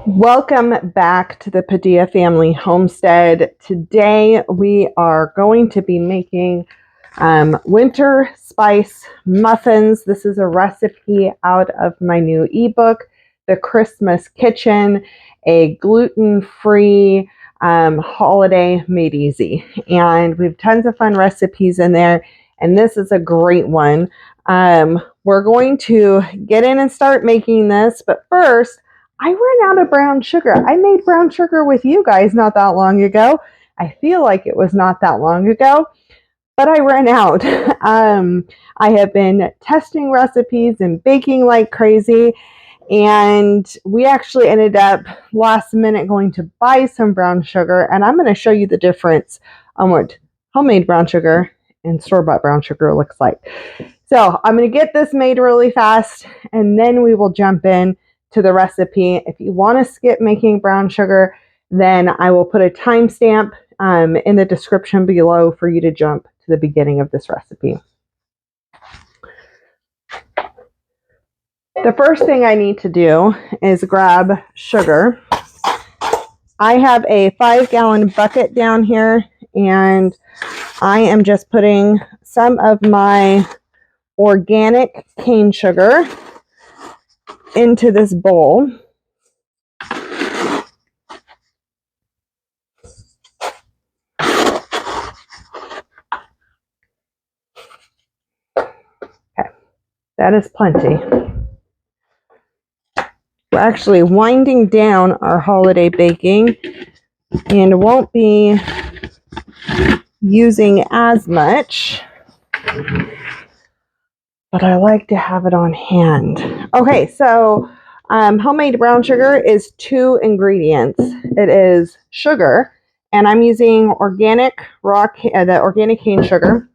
Welcome back to the Padilla Family Homestead. Today we are going to be making winter spice muffins. This is a recipe out of my new ebook, The Christmas Kitchen, a gluten-free holiday made easy. And we have tons of fun recipes in there, and this is a great one. We're going to get in and start making this, but first, I ran out of brown sugar. I made brown sugar with you guys not that long ago. I feel like it was not that long ago, but I ran out. I have been testing recipes and baking like crazy, and we actually ended up last minute going to buy some brown sugar, and I'm going to show you the difference on what homemade brown sugar and store-bought brown sugar looks like. So I'm going to get this made really fast, and then we will jump in to the recipe. If you want to skip making brown sugar, then I will put a timestamp in the description below for you to jump to the beginning of this recipe. The first thing I need to do is grab sugar. I have a 5-gallon bucket down here, and I am just putting some of my organic cane sugar into this bowl. Okay, that is plenty. We're actually winding down our holiday baking and won't be using as much, but I like to have it on hand. Okay, so homemade brown sugar is 2 ingredients. It is sugar, and I'm using organic the organic cane sugar,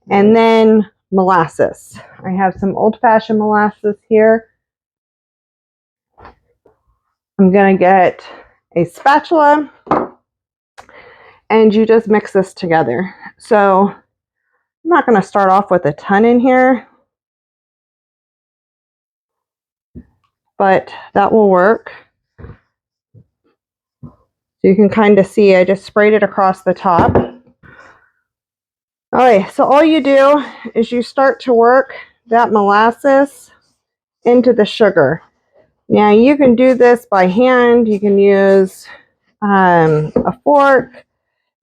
and then molasses. I have some old-fashioned molasses here. I'm gonna get a spatula, and you just mix this together. So I'm not gonna start off with a ton in here, but that will work. So you can kind of see I just sprayed it across the top. Okay, so all you do is you start to work that molasses into the sugar. Now you can do this by hand. You can use a fork.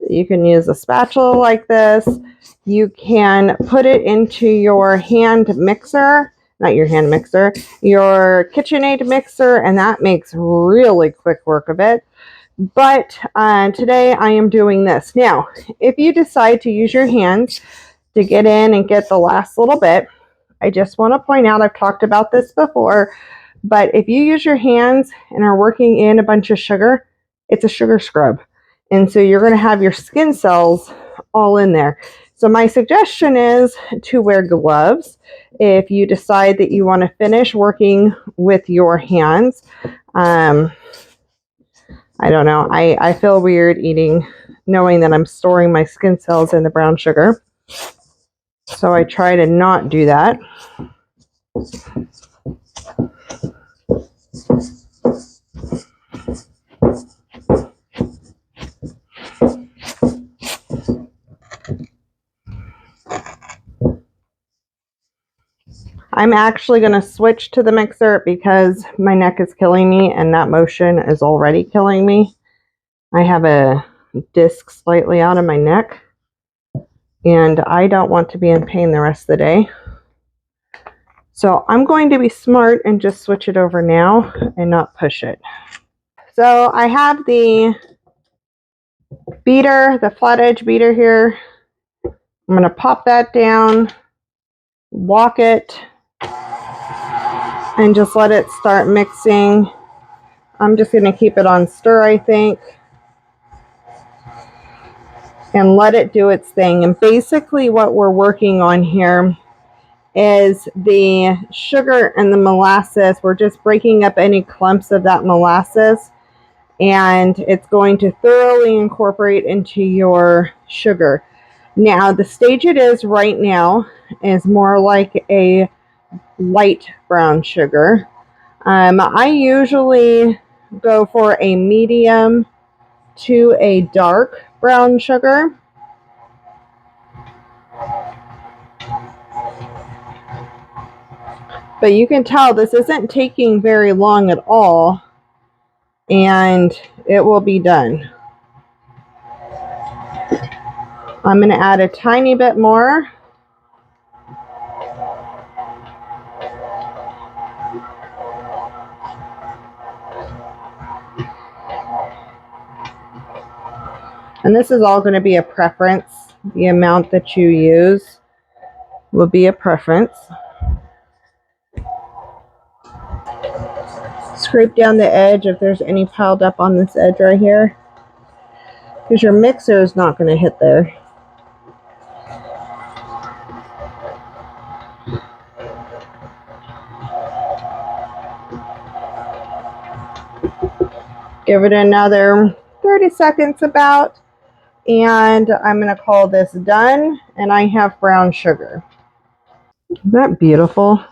You can use a spatula like this. You can put it into your hand mixer, not your hand mixer, your KitchenAid mixer, and that makes really quick work of it. But today I am doing this. Now, if you decide to use your hands to get in and get the last little bit, I just want to point out, I've talked about this before, but if you use your hands and are working in a bunch of sugar, it's a sugar scrub. And so you're going to have your skin cells all in there. So my suggestion is to wear gloves if you decide that you want to finish working with your hands. I don't know. I feel weird knowing that I'm storing my skin cells in the brown sugar. So I try to not do that. I'm actually going to switch to the mixer because my neck is killing me and that motion is already killing me. I have a disc slightly out of my neck and I don't want to be in pain the rest of the day. So I'm going to be smart and just switch it over now and not push it. So I have the beater, the flat edge beater here. I'm going to pop that down, walk it, and just let it start mixing. I'm just going to keep it on stir, I think, and let it do its thing. And basically what we're working on here is the sugar and the molasses. We're just breaking up any clumps of that molasses, and it's going to thoroughly incorporate into your sugar. Now, the stage it is right now is more like a light brown sugar. I usually go for a medium to a dark brown sugar. But you can tell this isn't taking very long at all, and it will be done. I'm going to add a tiny bit more. And this is all going to be a preference. The amount that you use will be a preference. Scrape down the edge if there's any piled up on this edge right here, because your mixer is not going to hit there. Give it another 30 seconds about, and I'm going to call this done, and I have brown sugar. Is that beautiful?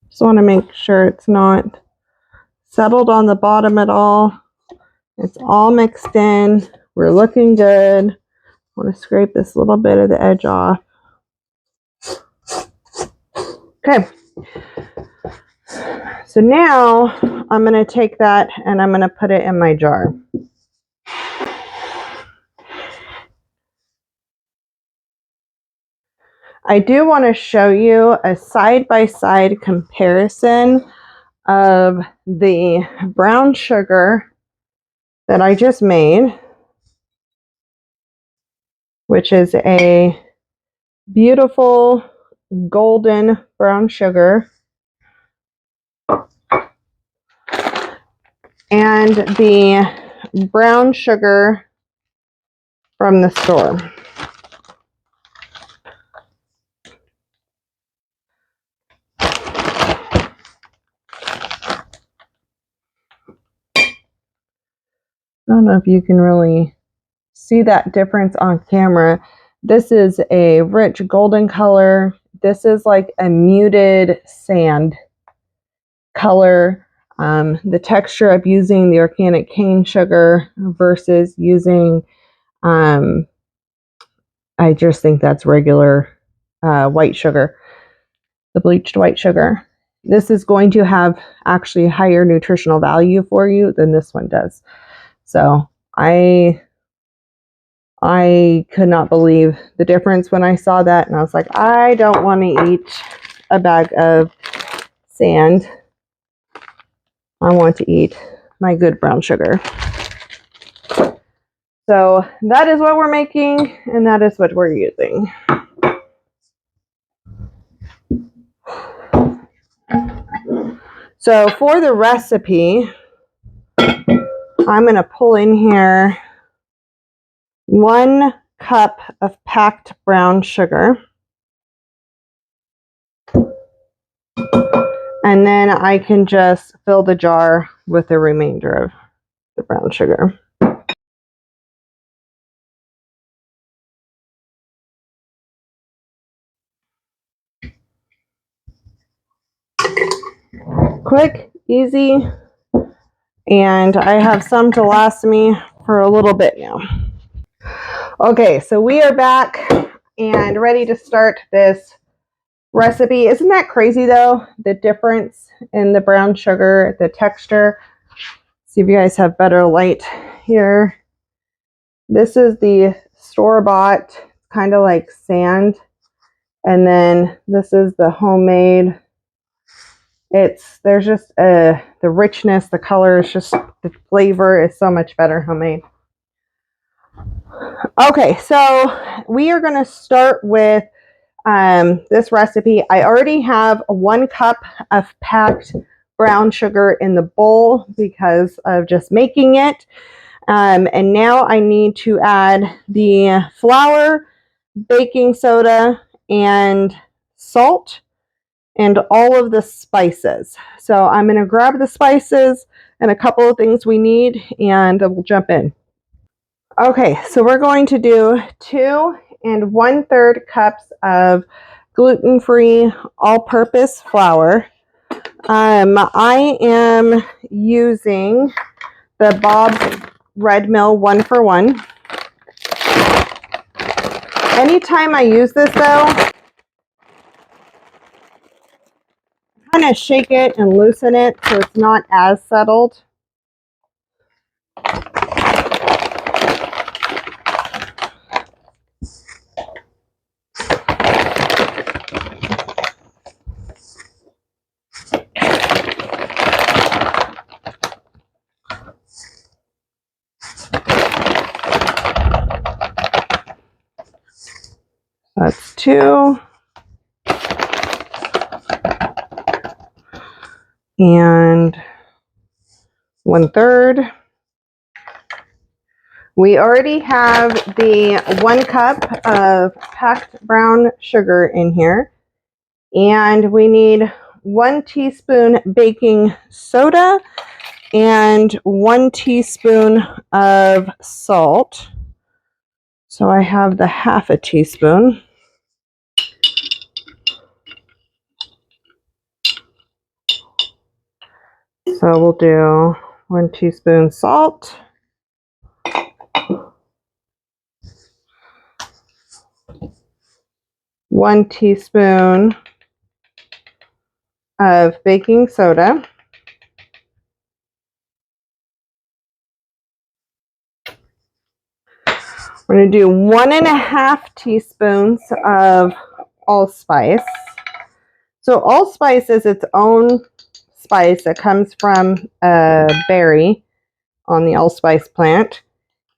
Just want to make sure it's not settled on the bottom at all. It's all mixed in. We're looking good. I want to scrape this little bit of the edge off. Okay. So now I'm going to take that and I'm going to put it in my jar. I do want to show you a side-by-side comparison of the brown sugar that I just made, which is a beautiful golden brown sugar, and the brown sugar from the store. I don't know if you can really see that difference on camera. This is a rich golden color. This is like a muted sand color. The texture of using the organic cane sugar versus using, I just think that's regular white sugar, the bleached white sugar. This is going to have actually higher nutritional value for you than this one does. So I could not believe the difference when I saw that, and I was like, I don't want to eat a bag of sand. I want to eat my good brown sugar. So that is what we're making, and that is what we're using. So for the recipe, I'm going to pull in here 1 cup of packed brown sugar. And then I can just fill the jar with the remainder of the brown sugar. Quick, easy, and I have some to last me for a little bit now. Okay, so we are back and ready to start this recipe. Isn't that crazy though? The difference in the brown sugar, the texture. See if you guys have better light here. This is the store-bought, kind of like sand. And then this is the homemade. There's just the richness, the color is just, the flavor is so much better homemade. Okay, so we are going to start with this recipe. I already have 1 cup of packed brown sugar in the bowl because of just making it. And now I need to add the flour, baking soda, and salt, and all of the spices. So I'm going to grab the spices and a couple of things we need, and we'll jump in. Okay, so we're going to do 2 1/3 cups of gluten-free all-purpose flour. I am using the Bob's Red Mill 1-for-1. Anytime I use this though, kind of shake it and loosen it so it's not as settled. That's 2. And 1/3. We already have the 1 cup of packed brown sugar in here. And we need 1 teaspoon baking soda and 1 teaspoon of salt. So I have the 1/2 teaspoon. So we'll do 1 teaspoon salt. 1 teaspoon of baking soda. We're going to do 1.5 teaspoons of allspice. So allspice is its own spice that comes from a berry on the allspice plant.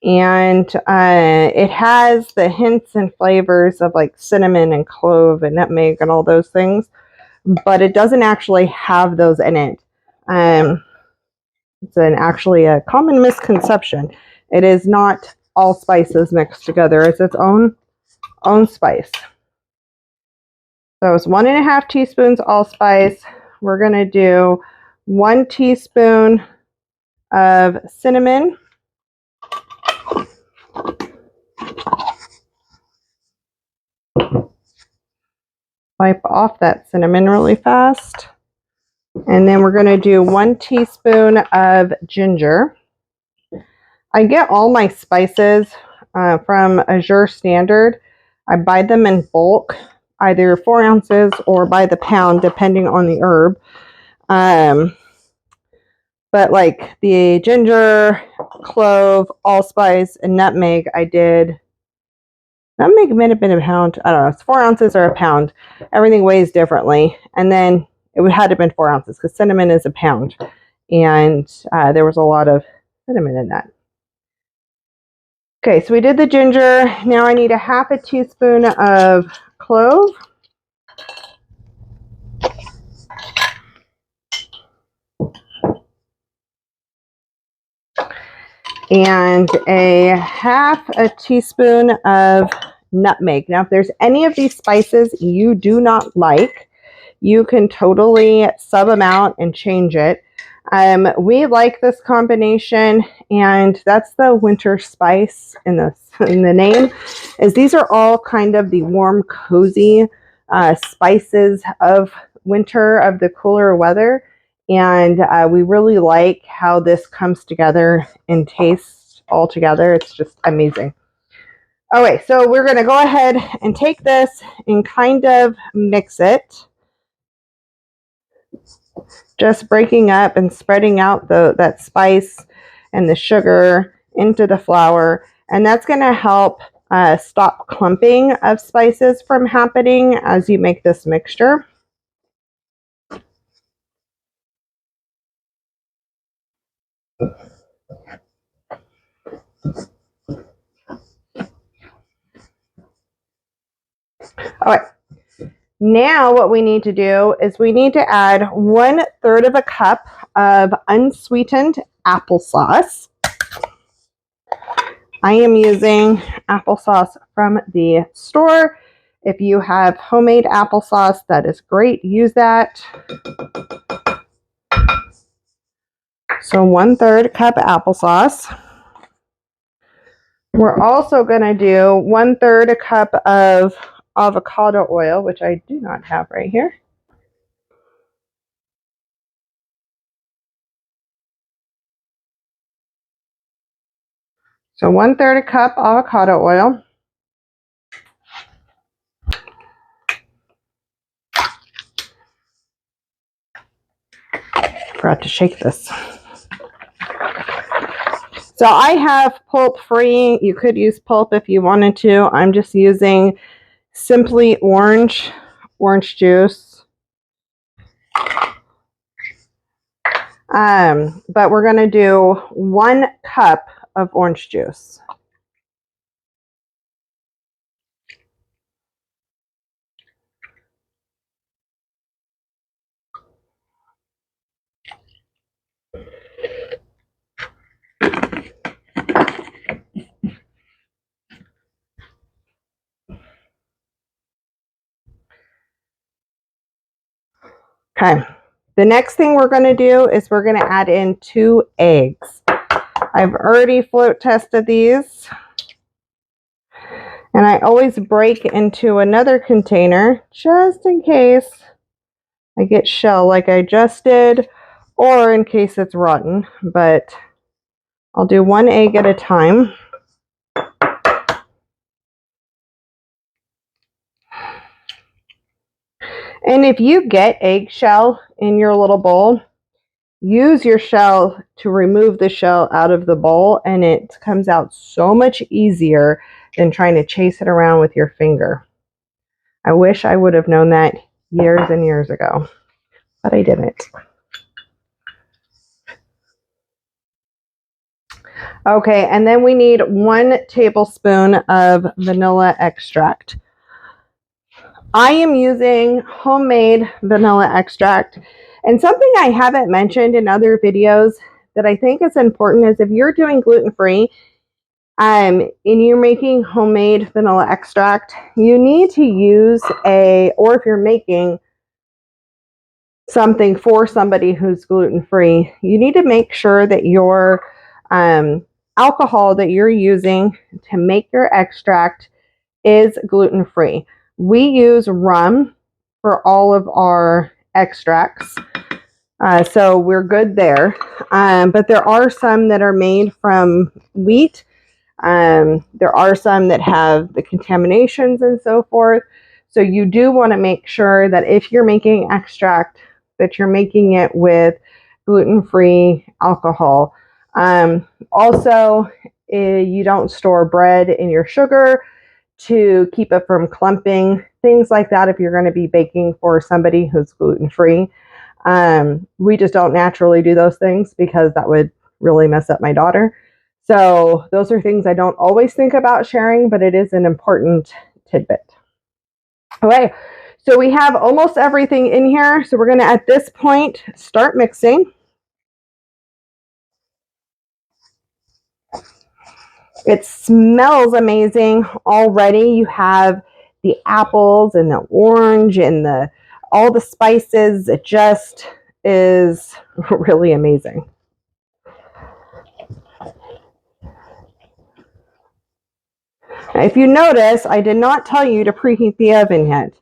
And it has the hints and flavors of like cinnamon and clove and nutmeg and all those things, but it doesn't actually have those in it. It's actually a common misconception. It is not all spices mixed together. It's its own spice. So it's 1.5 teaspoons allspice. We're going to do 1 teaspoon of cinnamon. Wipe off that cinnamon really fast. And then we're going to do 1 teaspoon of ginger. I get all my spices from Azure Standard. I buy them in bulk, either 4 ounces or by the pound, depending on the herb. But like the ginger, clove, allspice, and nutmeg, I did. Nutmeg might have been a pound. I don't know. It's 4 ounces or a pound. Everything weighs differently. And then it had to have been 4 ounces because cinnamon is a pound. And there was a lot of cinnamon in that. Okay, so we did the ginger. Now I need 1/2 teaspoon of clove. And 1/2 teaspoon of nutmeg. Now, if there's any of these spices you do not like, you can totally sub them out and change it. We like this combination, and that's the winter spice in the name. Is these are all kind of the warm, cozy spices of winter, of the cooler weather. And we really like how this comes together and tastes all together. It's just amazing. Okay, so we're going to go ahead and take this and kind of mix it. Just breaking up and spreading out that spice and the sugar into the flour. And that's going to help stop clumping of spices from happening as you make this mixture. All right. Now what we need to do is we need to add 1/3 of a cup of unsweetened applesauce. I am using applesauce from the store. If you have homemade applesauce, that is great. Use that. So 1/3 cup applesauce. We're also going to do 1/3 a cup of avocado oil, which I do not have right here. So 1/3 cup avocado oil. Forgot to shake this. So I have pulp free. You could use pulp if you wanted to. I'm just using simply orange juice. But we're going to do 1 cup of orange juice. Okay. The next thing we're going to do is we're going to add in 2 eggs. I've already float tested these. And I always break into another container just in case I get shell like I just did, or in case it's rotten. But I'll do 1 egg at a time. And if you get eggshell in your little bowl, use your shell to remove the shell out of the bowl, and it comes out so much easier than trying to chase it around with your finger. I wish I would have known that years and years ago, but I didn't. Okay, and then we need 1 tablespoon of vanilla extract. I am using homemade vanilla extract. And something I haven't mentioned in other videos that I think is important is if you're doing gluten-free and you're making homemade vanilla extract, you need to use or if you're making something for somebody who's gluten-free, you need to make sure that your alcohol that you're using to make your extract is gluten-free. We use rum for all of our extracts, so we're good there. But there are some that are made from wheat. There are some that have the contaminations and so forth. So you do want to make sure that if you're making extract, that you're making it with gluten-free alcohol. Also, you don't store bread in your sugar to keep it from clumping, things like that if you're going to be baking for somebody who's gluten-free. We just don't naturally do those things because that would really mess up my daughter. So those are things I don't always think about sharing, but it is an important tidbit. Okay, so we have almost everything in here. So we're going to, at this point, start mixing. It smells amazing already. You have the apples and the orange and all the spices. It just is really amazing. Now, if you notice, I did not tell you to preheat the oven yet.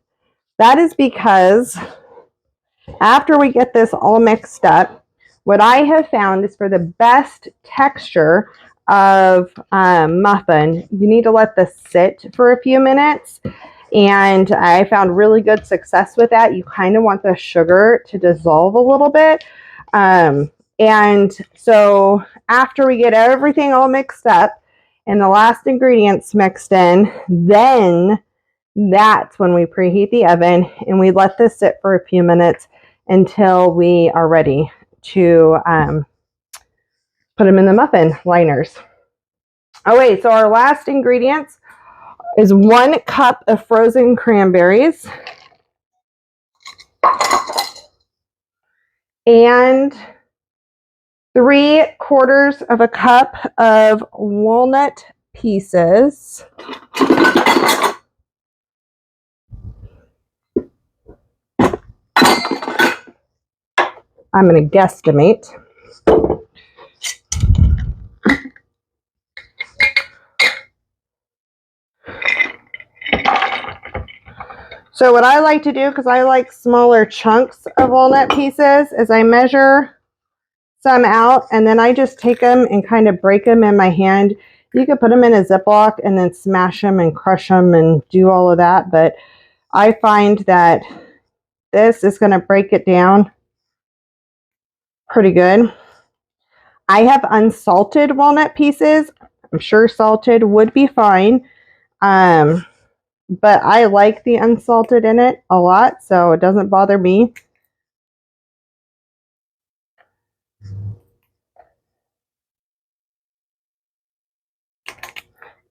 That is because after we get this all mixed up, what I have found is for the best texture of muffin, you need to let this sit for a few minutes. And I found really good success with that. You kind of want the sugar to dissolve a little bit. And so after we get everything all mixed up and the last ingredients mixed in, then that's when we preheat the oven and we let this sit for a few minutes until we are ready to put them in the muffin liners. Okay, so our last ingredients is 1 cup of frozen cranberries and 3/4 of a cup of walnut pieces. I'm going to guesstimate. So what I like to do, because I like smaller chunks of walnut pieces, is I measure some out and then I just take them and kind of break them in my hand You could put them in a Ziploc and then smash them and crush them and do all of that. But I find that this is going to break it down pretty good. I have unsalted walnut pieces. I'm sure salted would be fine. But I like the unsalted in it a lot, so it doesn't bother me.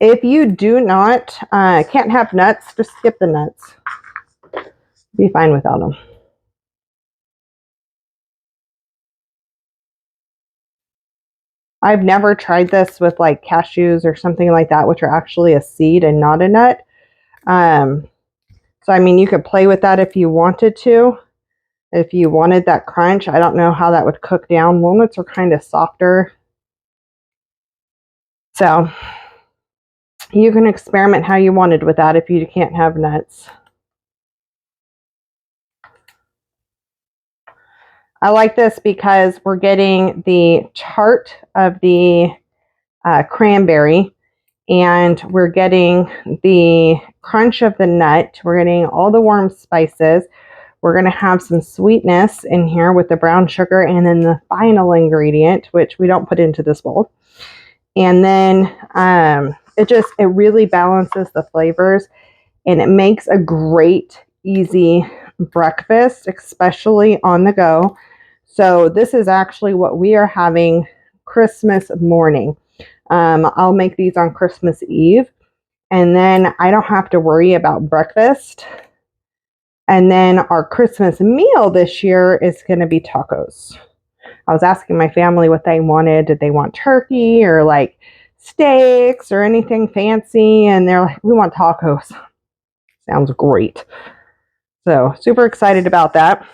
If you do not, can't have nuts, just skip the nuts. Be fine without them. I've never tried this with like cashews or something like that, which are actually a seed and not a nut. So, I mean, you could play with that if you wanted to. If you wanted that crunch, I don't know how that would cook down. Walnuts are kind of softer. So, you can experiment how you wanted with that if you can't have nuts. I like this because we're getting the tart of the cranberry, and we're getting the crunch of the nut. We're getting all the warm spices. We're going to have some sweetness in here with the brown sugar, and then the final ingredient, which we don't put into this bowl. And then it really balances the flavors, and it makes a great, easy breakfast, especially on the go. So this is actually what we are having Christmas morning. I'll make these on Christmas Eve, and then I don't have to worry about breakfast. And then our Christmas meal this year is going to be tacos. I was asking my family what they wanted. Did they want turkey or like steaks or anything fancy? And they're like, we want tacos. Sounds great. So super excited about that.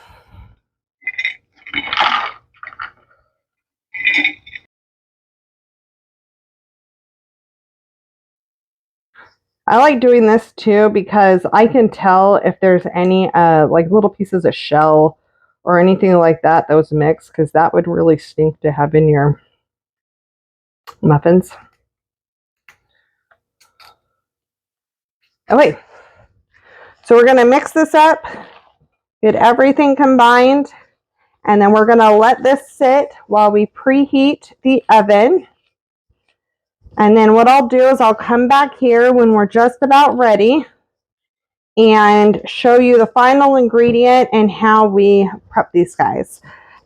I like doing this too because I can tell if there's any like little pieces of shell or anything like that was mixed, because that would really stink to have in your muffins. Okay, so we're going to mix this up, get everything combined, and then we're going to let this sit while we preheat the oven. And then what I'll do is I'll come back here when we're just about ready and show you the final ingredient and how we prep these guys,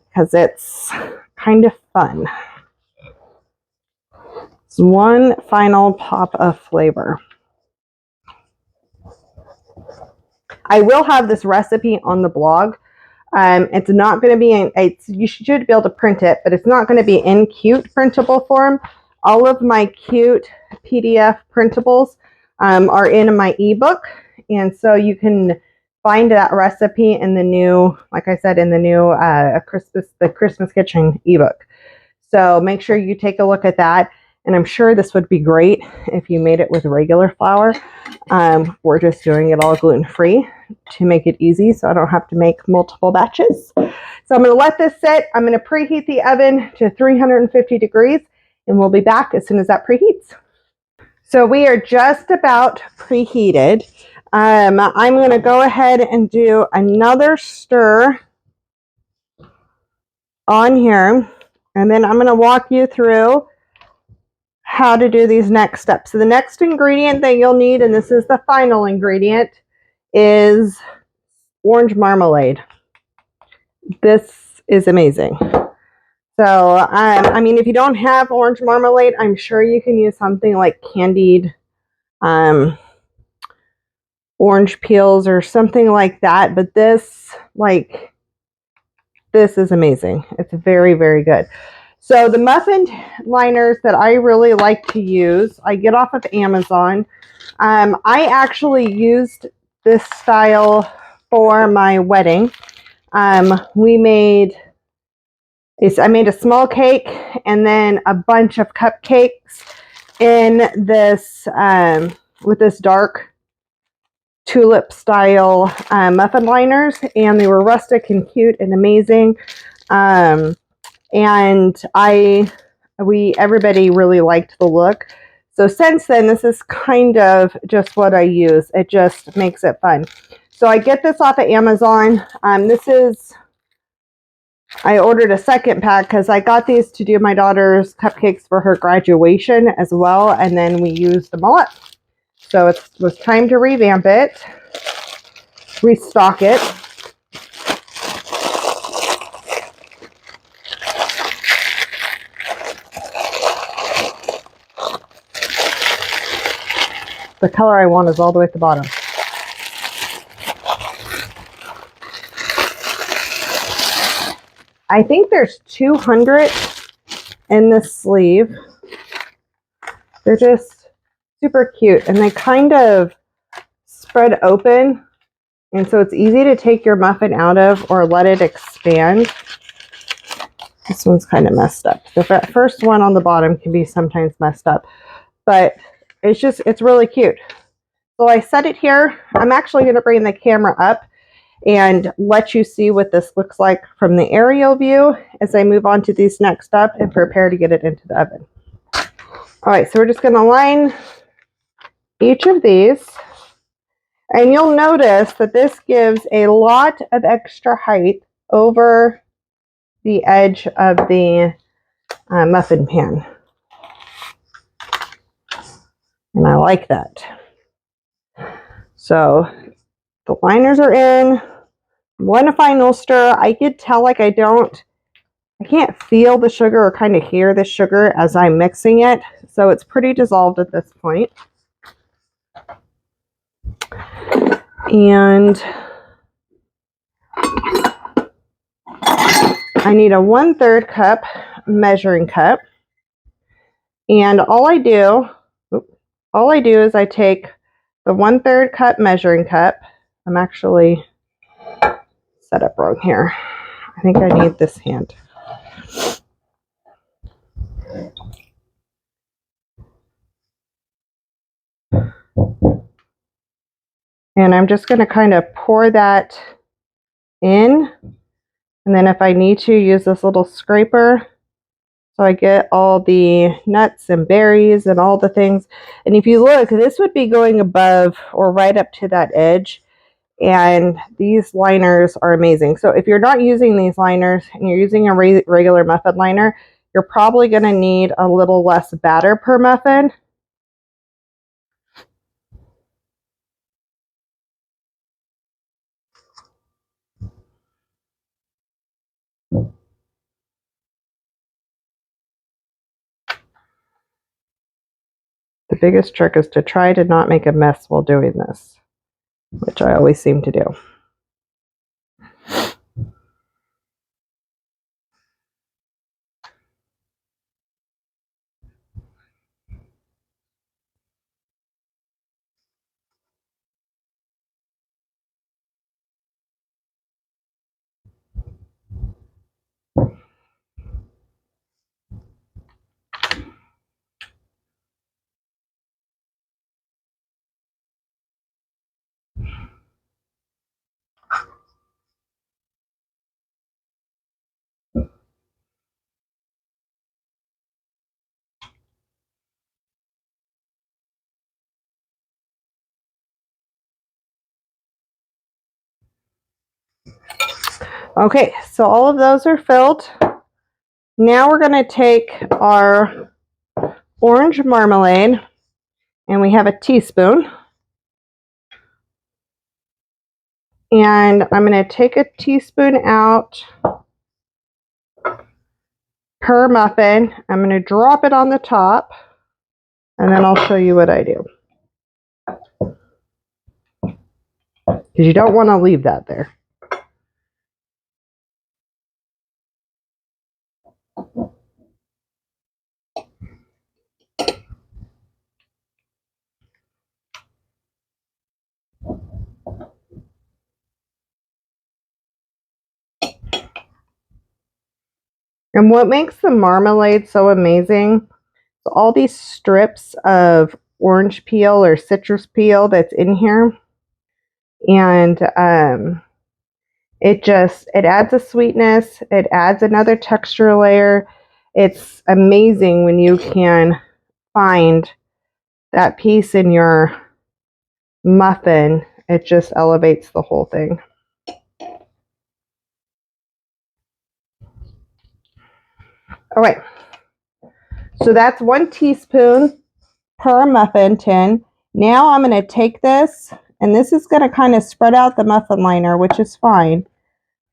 because it's kind of fun. It's one final pop of flavor. I will have this recipe on the blog. It's not going to be you should be able to print it, but it's not going to be in cute printable form. All of my cute PDF printables are in my ebook, and so you can find that recipe in the new, like I said, in the new the Christmas Kitchen ebook. So make sure you take a look at that. And I'm sure this would be great if you made it with regular flour. We're just doing it all gluten-free to make it easy, so I don't have to make multiple batches. So I'm going to let this sit. I'm going to preheat the oven to 350 degrees, and we'll be back as soon as that preheats. So we are just about preheated. I'm going to go ahead and do another stir on here, and then I'm going to walk you through how to do these next steps. So the next ingredient that you'll need, and this is the final ingredient, is orange marmalade. This is amazing. So, I mean, if you don't have orange marmalade, I'm sure you can use something like candied orange peels or something like that. But this is amazing. It's very, very good. So the muffin liners that I really like to use, I get off of Amazon. I actually used this style for my wedding. I made a small cake and then a bunch of cupcakes in this with this dark tulip style muffin liners, and they were rustic and cute and amazing. And everybody really liked the look. So since then, this is kind of just what I use. It just makes it fun. So I get this off of Amazon. I ordered a second pack because I got these to do my daughter's cupcakes for her graduation as well, and then we used them all up. So it was time to revamp it, restock it. The color I want is all the way at the bottom. I think there's 200 in this sleeve. They're just super cute, and they kind of spread open, and so it's easy to take your muffin out of or let it expand. This one's kind of messed up. The first one on the bottom can be sometimes messed up, but it's really cute. So I set it here. I'm actually going to bring the camera up and let you see what this looks like from the aerial view as I move on to these next up and prepare to get it into the oven. All right, so we're just going to line each of these, and you'll notice that this gives a lot of extra height over the edge of the muffin pan, and I like that. So the liners are in. One final stir. I could tell like I can't feel the sugar or kind of hear the sugar as I'm mixing it, so it's pretty dissolved at this point. And I need a 1/3 cup measuring cup, and all I do is I take the 1/3 cup measuring cup. I'm actually set up wrong here. I think I need this hand. And I'm just going to kind of pour that in, and then if I need to, use this little scraper so I get all the nuts and berries and all the things. And if you look, this would be going above or right up to that edge, and these liners are amazing. So if you're not using these liners and you're using a regular muffin liner, you're probably going to need a little less batter per muffin. The biggest trick is to try to not make a mess while doing this, which I always seem to do. Okay, so all of those are filled. Now we're going to take our orange marmalade, and we have a teaspoon. And I'm going to take a teaspoon out per muffin. I'm going to drop it on the top, and then I'll show you what I do. Because you don't want to leave that there. And what makes the marmalade so amazing is all these strips of orange peel or citrus peel that's in here. And it adds a sweetness. It adds another texture layer. It's amazing when you can find that piece in your muffin, it just elevates the whole thing. All right, so that's 1 teaspoon per muffin tin. Now I'm going to take this, and this is going to kind of spread out the muffin liner, which is fine,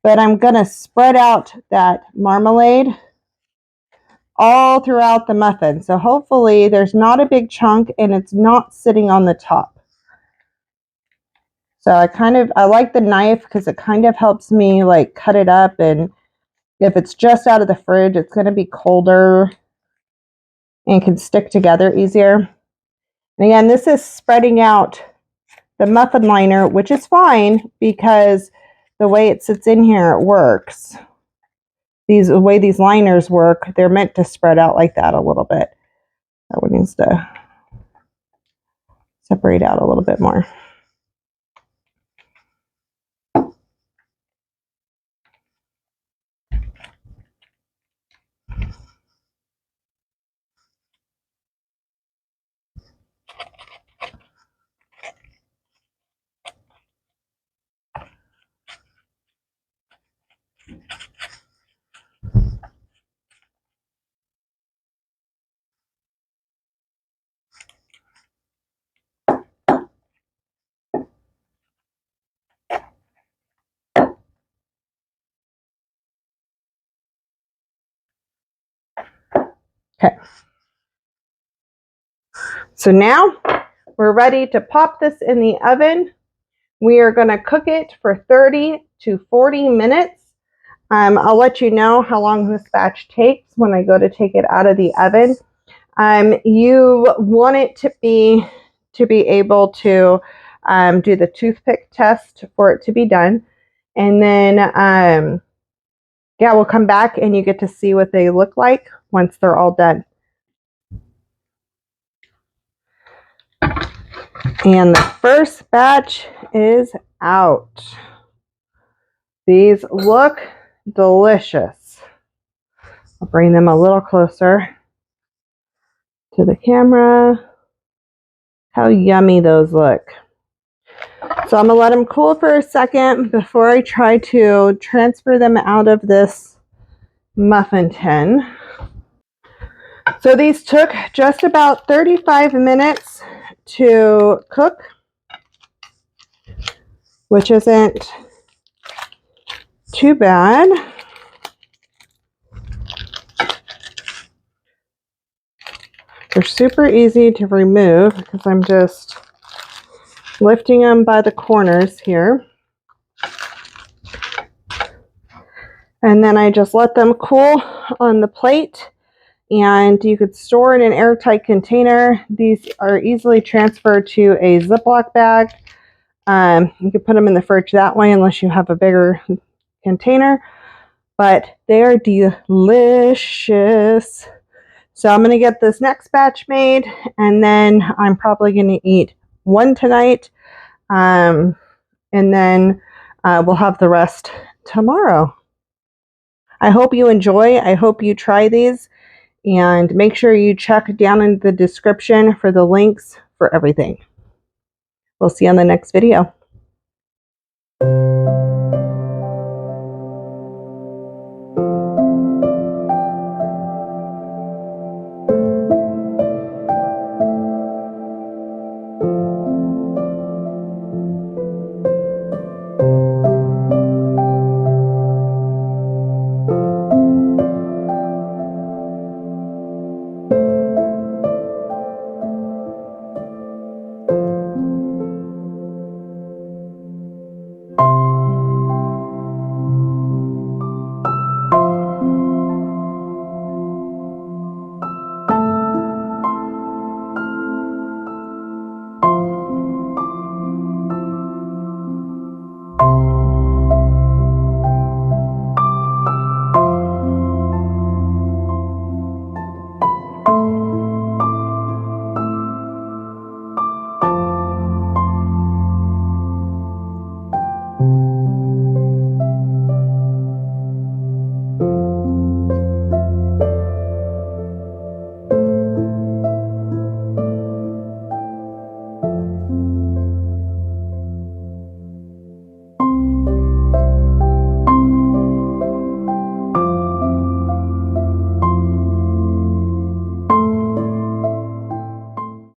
but I'm going to spread out that marmalade all throughout the muffin. So hopefully there's not a big chunk and it's not sitting on the top. So I like the knife because it kind of helps me like cut it up, and if it's just out of the fridge, it's going to be colder and can stick together easier. And again, this is spreading out the muffin liner, which is fine because the way it sits in here, it works. The way these liners work, they're meant to spread out like that a little bit. That one needs to separate out a little bit more. Okay. So now we're ready to pop this in the oven. We are going to cook it for 30 to 40 minutes. I'll let you know how long this batch takes when I go to take it out of the oven. You want it to be able to do the toothpick test for it to be done. And then, yeah, we'll come back and you get to see what they look like once they're all done. And the first batch is out. These look delicious. I'll bring them a little closer to the camera. How yummy those look. So I'm going to let them cool for a second before I try to transfer them out of this muffin tin. So these took just about 35 minutes to cook, which isn't too bad. They're super easy to remove because I'm just lifting them by the corners here. And then I just let them cool on the plate, and you could store in an airtight container. These are easily transferred to a Ziploc bag. You could put them in the fridge that way unless you have a bigger container, but they are delicious. So I'm going to get this next batch made, and then I'm probably going to eat one tonight, and then we'll have the rest tomorrow. I hope you enjoy. I hope you try these, and make sure you check down in the description for the links for everything. We'll see you on the next video.